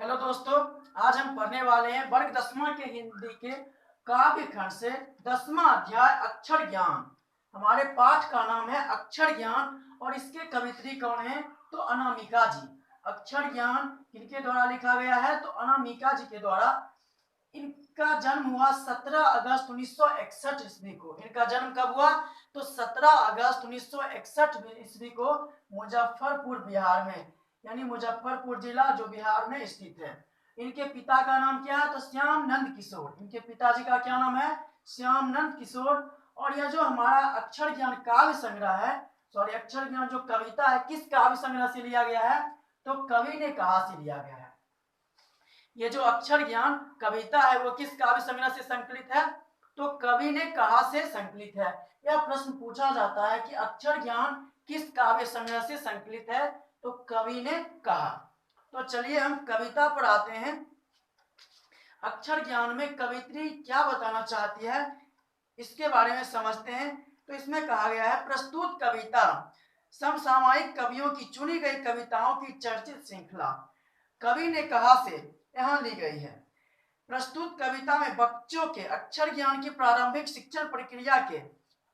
Hello दोस्तों, आज हम पढ़ने वाले हैं वर्ग 10वां के हिंदी के काव्य खंड से 10वां अध्याय अक्षर ज्ञान। हमारे पाठ का नाम है अक्षर ज्ञान और इसके कवित्री कौन है? तो अनामिका जी। अक्षर ज्ञान किनके द्वारा लिखा गया है? तो अनामिका जी के द्वारा। इनका जन्म हुआ 17 अगस्त 1961 ईस्वी को। इनका जन्म कब हुआ? तो 17 अगस्त 1961 ईस्वी को मुजफ्फरपुर बिहार में, यानी मुजफ्फरपुर जिला जो बिहार में स्थित है। इनके पिता का नाम क्या है? तो श्याम नंद किशोर। इनके पिताजी का क्या नाम है? श्याम नंद किशोर। और यह जो हमारा अक्षर ज्ञान काव्य संग्रह है, सॉरी अक्षर ज्ञान जो कविता है, किस काव्य संग्रह से लिया गया है? तो कवि ने कहा से लिया गया है। ये जो अक्षर ज्ञान कविता है वो किस काव्य संग्रह से संकलित है? तो कवि ने कहा से संकलित है। यह प्रश्न पूछा जाता है कि अक्षर ज्ञान किस काव्य संग्रह से संकलित है? तो कवि ने कहा। तो चलिए हम कविता पर आते हैं। अक्षर ज्ञान में कवित्री क्या बताना चाहती है इसके बारे में समझते हैं। तो इसमें कहा गया है, प्रस्तुत कविता समसामयिक कवियों की चुनी गई कविताओं की चर्चित श्रृंखला कवि ने कहा से यहाँ ली गई है। प्रस्तुत कविता में बच्चों के अक्षर ज्ञान की प्रारंभिक शिक्षण प्रक्रिया के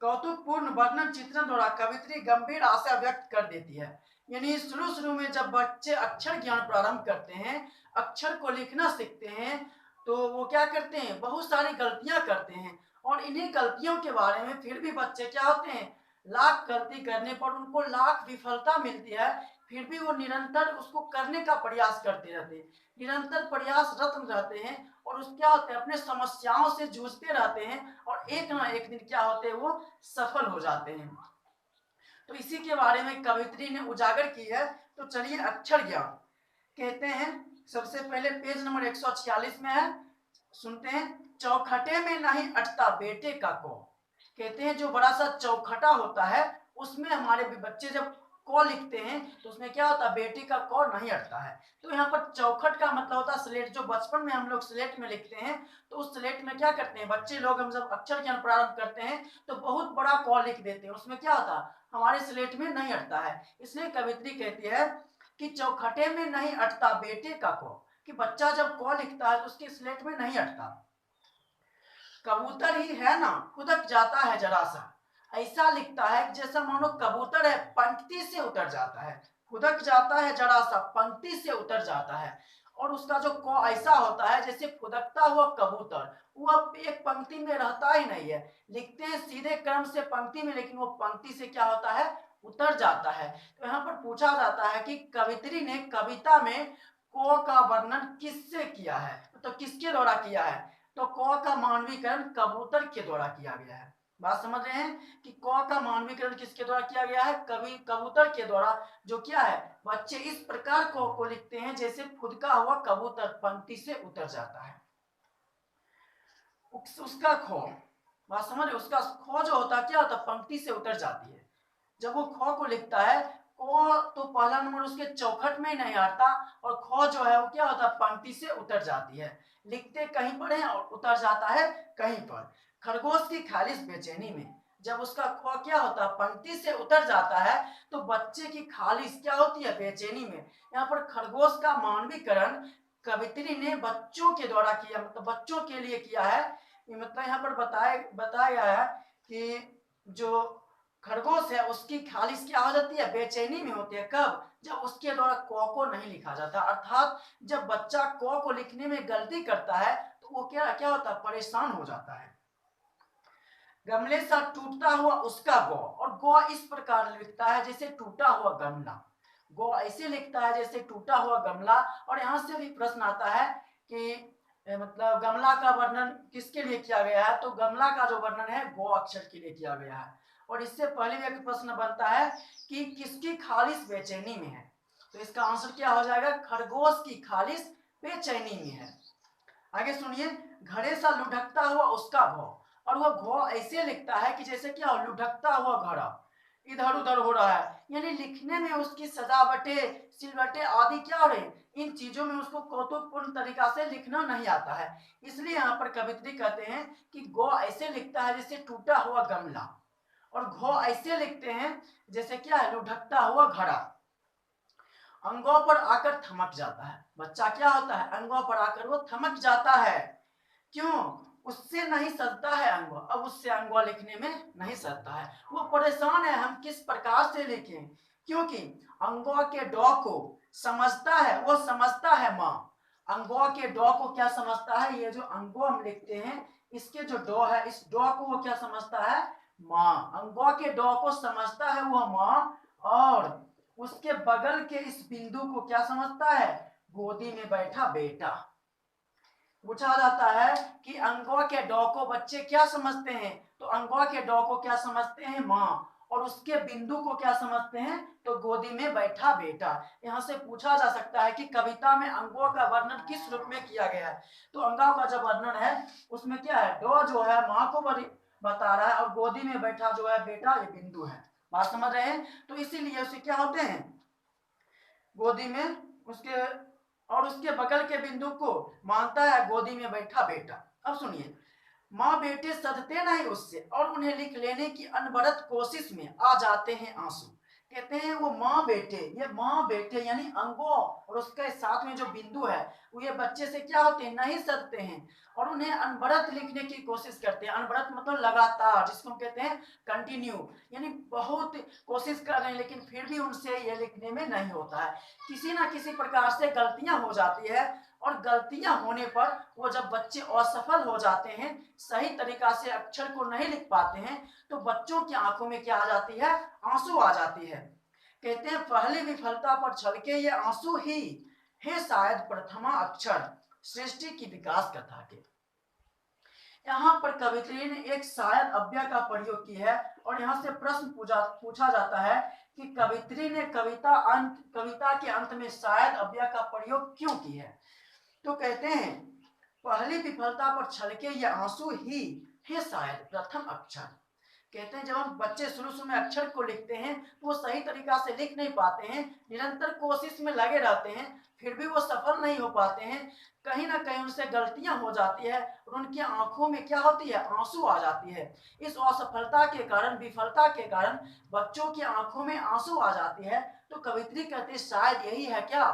कौतुकपूर्ण वर्णन चित्रण द्वारा कवित्री गंभीर आशा व्यक्त कर देती है। यानी शुरू में जब बच्चे अक्षर ज्ञान प्रारंभ करते हैं, अक्षर को लिखना सीखते हैं, तो वो क्या करते हैं? बहुत सारी गलतियां करते हैं और इन्हीं गलतियों के बारे में फिर भी बच्चे क्या होते हैं? लाख गलती करने पर उनको लाख विफलता मिलती है, फिर भी वो निरंतर उसको करने का प्रयास करते रहते हैं, निरंतर प्रयासरत रहते हैं और उस क्या होते हैं? अपने समस्याओं से जूझते रहते हैं और एक ना एक दिन क्या होते हैं? वो सफल हो जाते हैं। तो इसी के बारे में कवित्री ने उजागर की है। तो चलिए अक्षर ज्ञान कहते हैं, सबसे पहले पेज नंबर 146 में है, सुनते हैं। चौखटे में नहीं अटता बेटे का को। कहते हैं जो बड़ा सा चौखटा होता है उसमें हमारे बच्चे जब क लिखते हैं तो उसमें क्या होता है? बेटे का क नहीं अटता है। तो यहाँ पर चौखट का मतलब होता है स्लेट। जो बचपन में हम लोग स्लेट में लिखते हैं तो उस स्लेट में क्या करते हैं बच्चे लोग? हम जब अक्षर ज्ञान प्रारंभ करते हैं तो बहुत बड़ा क लिख देते हैं, उसमें क्या होता है? हमारे स्लेट में नहीं अटता है। इसलिए कवित्री कहती है कि चौखटे में नहीं अटता बेटे का को, कि बच्चा जब क लिखता है तो उसके स्लेट में नहीं अटता। कबूतर ही है ना खुदक जाता है जरा सा, ऐसा लिखता है जैसा मानो कबूतर है पंक्ति से उतर जाता है। खुदक जाता है जरा सा, पंक्ति से उतर जाता है। और उसका जो क ऐसा होता है जैसे खुदकता हुआ कबूतर, वो अब एक पंक्ति में रहता ही नहीं है। लिखते हैं सीधे क्रम से पंक्ति में, लेकिन वो पंक्ति से क्या होता है? उतर जाता है। तो यहाँ पर पूछा जाता है कि कवित्री ने कविता में क का वर्णन किससे किया है? तो किसके द्वारा किया है? तो क का मानवीकरण कबूतर के द्वारा किया गया है। बात समझ रहे हैं कि क का मानवीकरण किसके द्वारा किया गया है? कबूतर के द्वारा। जो क्या है? बच्चे इस प्रकार क को लिखते हैं जैसे खुद का हुआ कबूतर पंक्ति से उतर जाता है। उसका खो, बात समझ रहे? उसका खो जो होता है क्या होता है? पंक्ति से उतर जाती है। जब वो ख को लिखता है तो पहला नंबर उसके चौखट में नहीं आता और ख जो है वो क्या होता है? पंक्ति से उतर जाती है। लिखते कहीं पर है और उतर जाता है कहीं पर। खरगोश की खालिश बेचैनी में, जब उसका ख क्या होता है? पंक्ति से उतर जाता है तो बच्चे की खालिश क्या होती है? बेचैनी में। यहाँ पर खरगोश का मानवीकरण कवित्री ने बच्चों के द्वारा किया, मतलब बच्चों के लिए किया है। मतलब यहाँ पर बताया गया है कि जो खरगोश है उसकी खालिश क्या हो जाती है? बेचैनी में होती है। कब? जब उसके द्वारा क को नहीं लिखा जाता, अर्थात जब बच्चा क को लिखने में गलती करता है तो वो क्या क्या होता है? परेशान हो जाता है। गमले सा टूटता हुआ उसका गौ, और गौ इस प्रकार लिखता है जैसे टूटा हुआ गमला। गौ ऐसे लिखता है जैसे टूटा हुआ गमला। और यहाँ से भी प्रश्न आता है कि मतलब गमला का वर्णन किसके लिए किया गया है? तो गमला का जो वर्णन है गौ अक्षर के लिए किया गया है। और इससे पहले भी एक प्रश्न बनता है कि किसकी खालिश बेचैनी में है? तो इसका आंसर क्या हो जाएगा? खरगोश की खालिश बेचैनी में है। आगे सुनिए। घड़े सा लुढ़कता हुआ उसका घो, और वह घो ऐसे लिखता है कि जैसे क्या लुढ़कता हुआ घड़ा इधर उधर हो रहा है। यानी लिखने में उसकी सजावटे सिलवटे आदि क्या हो रहे, इन चीजों में उसको कौतुकपूर्ण तरीका से लिखना नहीं आता है। इसलिए यहाँ पर कवित्री कहते हैं कि गो ऐसे लिखता है जैसे टूटा हुआ गमला, और घो ऐसे लिखते हैं जैसे क्या है? लुढ़कता हुआ घड़ा। अंगों पर आकर थमक जाता है। बच्चा क्या होता है, अंगों पर आकर वो थमक जाता है। क्यों? उससे नहीं सधता है अंगवा, अब उससे अंगवा लिखने में नहीं सधता है, वो परेशान है हम किस प्रकार से लिखें, क्योंकि अंगवा के डॉ को समझता है, वो समझता है माँ। अंगवा के डॉ को क्या समझता है, ये जो अंगवा हम लिखते हैं इसके जो डॉ है, इस डॉ को वो क्या समझता है, माँ। अंगवा के डॉ को समझता है वो माँ, और उसके बगल के इस बिंदु को क्या समझता है, गोदी में बैठा बेटा। पूछा जाता है कि अंगों के डॉ को बच्चे क्या समझते हैं, तो अंगों के डॉ को क्या समझते हैं, माँ, और उसके बिंदु को क्या समझते हैं, तो गोदी में बैठा बेटा। यहाँ से पूछा जा सकता है कि कविता में अंगों का वर्णन किस रूप में किया गया है, तो अंगों का जो वर्णन है उसमें क्या है, डॉ जो है माँ को बता रहा है, और गोदी में बैठा जो है बेटा ये बिंदु है। बात समझ रहे हैं? तो इसीलिए उसे क्या होते हैं, गोदी में उसके, और उसके बगल के बिंदु को मानता है गोदी में बैठा बेटा। अब सुनिए, माँ बेटे सधते नहीं उससे और उन्हें लिख लेने की अनवरत कोशिश में आ जाते हैं आंसू। कहते हैं वो माँ बेटे, ये माँ बेटे यानी अंगों और उसके साथ में जो बिंदु है वो ये बच्चे से क्या होते हैं, नहीं सधते हैं, और उन्हें अनवरत लिखने की कोशिश करते हैं। अनवरत मतलब लगातार, जिसको हम कहते हैं कंटिन्यू, यानी बहुत कोशिश कर रहे हैं लेकिन फिर भी उनसे ये लिखने में नहीं होता है। किसी ना किसी प्रकार से गलतियां हो जाती है, और गलतियां होने पर वो जब बच्चे असफल हो जाते हैं, सही तरीका से अक्षर को नहीं लिख पाते हैं, तो बच्चों की आंखों में क्या आ जाती है, आंसू आ जाती है। कहते हैं पहली विफलता पर छलके ये आंसू ही है शायद प्रथमा अक्षर सृष्टि की विकास कथा के। यहाँ पर कवित्री ने एक शायद अव्यय का प्रयोग की है, और यहाँ से प्रश्न पूछा जाता है कि कवित्री ने कविता के अंत में शायद अव्यय का प्रयोग क्यों की है। तो कहते हैं पहली विफलता पर छलके ये आंसू ही है शायद प्रथम अक्षर। कहते हैं जब हम बच्चे शुरू में अक्षर को लिखते हैं तो वो सही तरीका से लिख नहीं पाते हैं, निरंतर कोशिश में लगे रहते हैं, फिर भी वो सफल नहीं हो पाते हैं, कहीं ना कहीं उनसे गलतियां हो जाती है, और उनकी आंखों में क्या होती है, आंसू आ जाती है। इस असफलता के कारण, विफलता के कारण बच्चों की आंखों में आंसू आ जाती है। तो कवित्री कहते हैं शायद यही है क्या,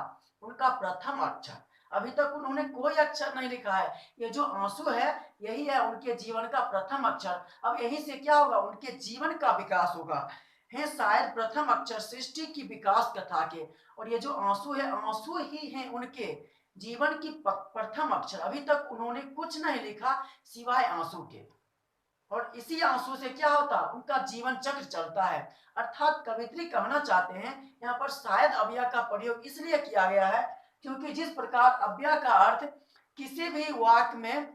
उनका प्रथम अक्षर। अभी तक उन्होंने कोई अक्षर नहीं लिखा है, ये जो आंसू है यही है उनके जीवन का प्रथम अक्षर। अब यही से क्या होगा, उनके जीवन का विकास होगा, है शायद प्रथम अक्षर सृष्टि की विकास कथा के। और ये जो आंसू है, आंसू ही है उनके जीवन की प्रथम अक्षर। अभी तक उन्होंने कुछ नहीं लिखा सिवाय आंसू के, और इसी आंसू से क्या होता, उनका जीवन चक्र चलता है। अर्थात कवित्री कहना चाहते हैं यहाँ पर शायद अव्यय का प्रयोग इसलिए किया गया है क्योंकि जिस प्रकार अव्यय का अर्थ किसी भी वाक्य में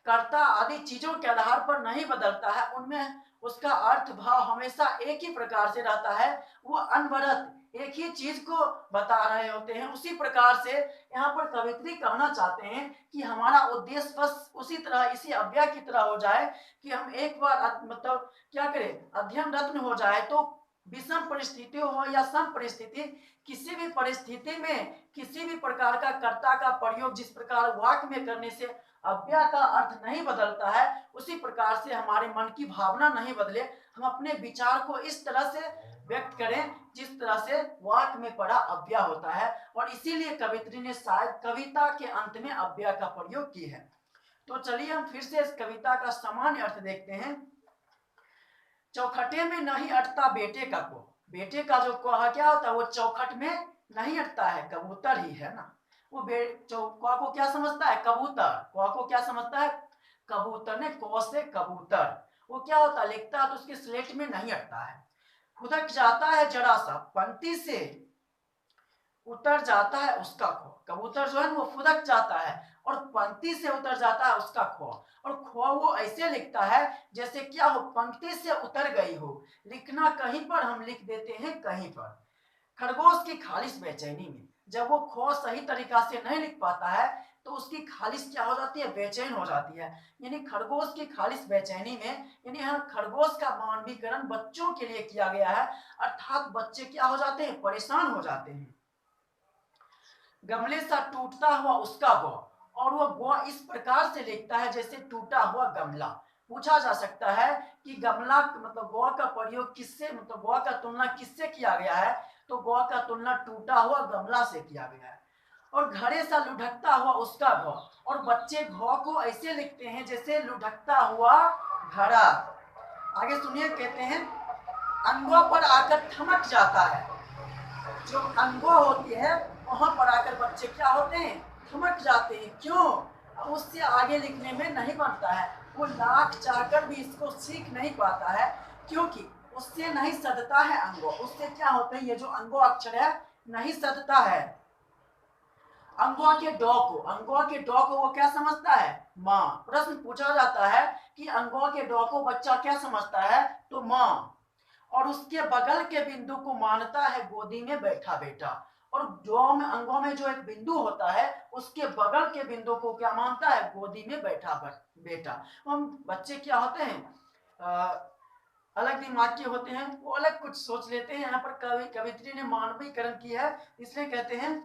कर्ता आदि चीजों के आधार पर नहीं बदलता है, उनमें उसका अर्थ भाव हमेशा एक ही प्रकार से रहता है, वो अनवरत एक ही चीज को बता रहे होते हैं। उसी प्रकार से यहाँ पर कवित्री कहना चाहते हैं कि हमारा उद्देश्य बस उसी तरह, इसी अव्यय की तरह हो जाए कि हम एक बार मतलब क्या करें, अध्ययन रत्न हो जाए, तो विषम परिस्थिति हो या सम परिस्थिति, किसी भी परिस्थिति में किसी भी प्रकार का कर्ता का प्रयोग जिस प्रकार वाक्य में करने से अव्यय का अर्थ नहीं बदलता है, उसी प्रकार से हमारे मन की भावना नहीं बदले, हम अपने विचार को इस तरह से व्यक्त करें जिस तरह से वाक्य में पड़ा अव्यय होता है। और इसीलिए कवित्री ने शायद कविता के अंत में अव्यय का प्रयोग की है। तो चलिए हम फिर से इस कविता का सामान्य अर्थ देखते हैं। चौखटे में नहीं अटता बेटे का को, बेटे का जो कहा क्या होता है, वो चौखट में नहीं अटता है, कबूतर ही है ना। वो कौ को क्या समझता है, कबूतर। कौ को क्या समझता है, कबूतर ने कौ से कबूतर, वो क्या होता है, लिखता है तो उसके स्लेट में नहीं अटता है। खुदक जाता है जरा सा पंक्ति से उतर जाता है उसका खो। कबूतर जो है वो फुदक जाता है और पंक्ति से उतर जाता है उसका खो, और खो वो ऐसे लिखता है जैसे क्या हो, पंक्ति से उतर गई हो। लिखना कहीं पर हम लिख देते हैं कहीं पर। खरगोश की खालिश बेचैनी में, जब वो खो सही तरीका से नहीं लिख पाता है तो उसकी खालिश क्या हो जाती है, बेचैन हो जाती है। यानी खरगोश की खालिश बेचैनी में, यानी यहाँ खरगोश का मानवीकरण बच्चों के लिए किया गया है, अर्थात बच्चे क्या हो जाते हैं, परेशान हो जाते हैं। गमले सा टूटता हुआ उसका गौ, और वो गौ इस प्रकार से लिखता है जैसे टूटा हुआ गमला। पूछा जा सकता है कि गमला मतलब गौ का प्रयोग किससे, मतलब गौ का तुलना किससे किया गया है, तो गौ का तुलना टूटा हुआ गमला से किया गया है। और घड़े सा लुढ़कता हुआ उसका घौ, और बच्चे घौ को ऐसे लिखते हैं जैसे लुढ़कता हुआ घड़ा। आगे सुनिए, कहते हैं अंगों पर आकर थमक जाता है। जो अंगों होती है वहां पर आकर बच्चे क्या होते हैं, थमक जाते हैं। क्यों? उससे आगे लिखने में नहीं बनता है, वो लाख चाहकर भी इसको सीख नहीं पाता है, क्योंकि उससे नहीं सदता है अंगों। उससे क्या होता है, ये जो अंगों अक्षर है नहीं सदता है। अंगों के डॉ को वो क्या समझता है, माँ। प्रश्न पूछा जाता है कि अंगों के डॉ को बच्चा क्या समझता है, तो माँ। और उसके बगल के बिंदु को मानता है गोदी में बैठा बेटा। और डॉ में, अंगों में जो एक बिंदु होता है उसके बगल के बिंदु को क्या मानता है, गोदी में बैठा बेटा। हम बच्चे क्या होते हैं, अलग दिमाग के होते हैं, वो अलग कुछ सोच लेते हैं। यहाँ पर कवित्री ने मानवीकरण किया है, इसलिए कहते हैं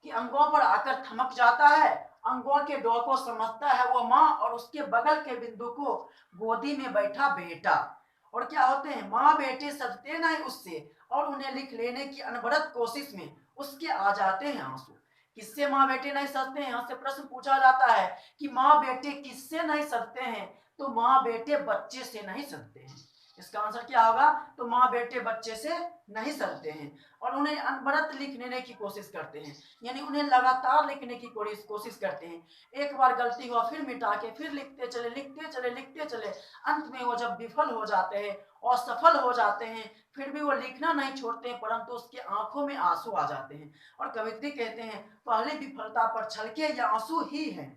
कि अंगों पर आकर थमक जाता है, अंगों के डॉ को समझता है वो माँ, और उसके बगल के बिंदु को गोदी में बैठा बेटा। और क्या होते हैं, माँ बेटे सदते नहीं उससे, और उन्हें लिख लेने की अनवरत कोशिश में उसके आ जाते हैं आंसू। किससे माँ बेटे नहीं सदते हैं? यहाँ से प्रश्न पूछा जाता है कि माँ बेटे किससे नहीं सदते हैं, तो माँ बेटे बच्चे से नहीं सदते हैं। इसका आंसर क्या होगा, तो माँ बेटे बच्चे से नहीं सदते हैं, और उन्हें अनवरत लिख लेने की कोशिश करते हैं, यानी उन्हें लगातार लिखने की कोशिश करते हैं। एक बार गलती हुआ फिर मिटा के फिर लिखते चले, लिखते चले, लिखते चले। अंत में वो जब विफल हो जाते हैं, असफल हो जाते हैं, फिर भी वो लिखना नहीं छोड़ते हैं, परंतु उसके आंखों में आंसू आ जाते हैं। और कवित्री कहते हैं, पहली विफलता पर छलके ये आंसू ही है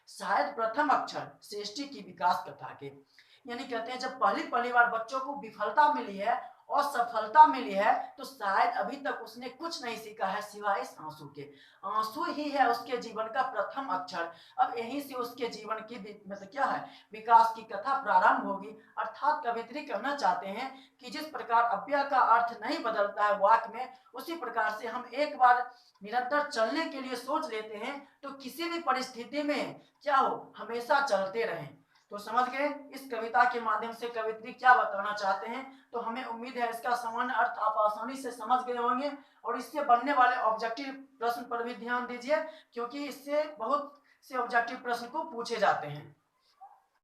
शायद प्रथम अक्षर सृष्टि की विकास कथा के। यानी कहते हैं जब पहली पहली बार बच्चों को विफलता मिली है और सफलता मिली है, तो शायद अभी तक उसने कुछ नहीं सीखा है सिवाय इस आंसू के। आंसू ही है उसके जीवन का प्रथम अक्षर। अब यहीं से उसके जीवन की मतलब क्या है, विकास की कथा प्रारंभ होगी। अर्थात कवित्री कहना चाहते हैं कि जिस प्रकार अव्यय का अर्थ नहीं बदलता है वाक्य में, उसी प्रकार से हम एक बार निरंतर चलने के लिए सोच लेते हैं तो किसी भी परिस्थिति में क्या हो, हमेशा चलते रहें। तो समझ गए इस कविता के माध्यम से कवित्री क्या बताना चाहते हैं। तो हमें उम्मीद है इसका सामान्य अर्थ आप आसानी से समझ गए होंगे, और इससे बनने वाले ऑब्जेक्टिव प्रश्न पर भी ध्यान दीजिए, क्योंकि इससे बहुत से ऑब्जेक्टिव प्रश्न को पूछे जाते हैं।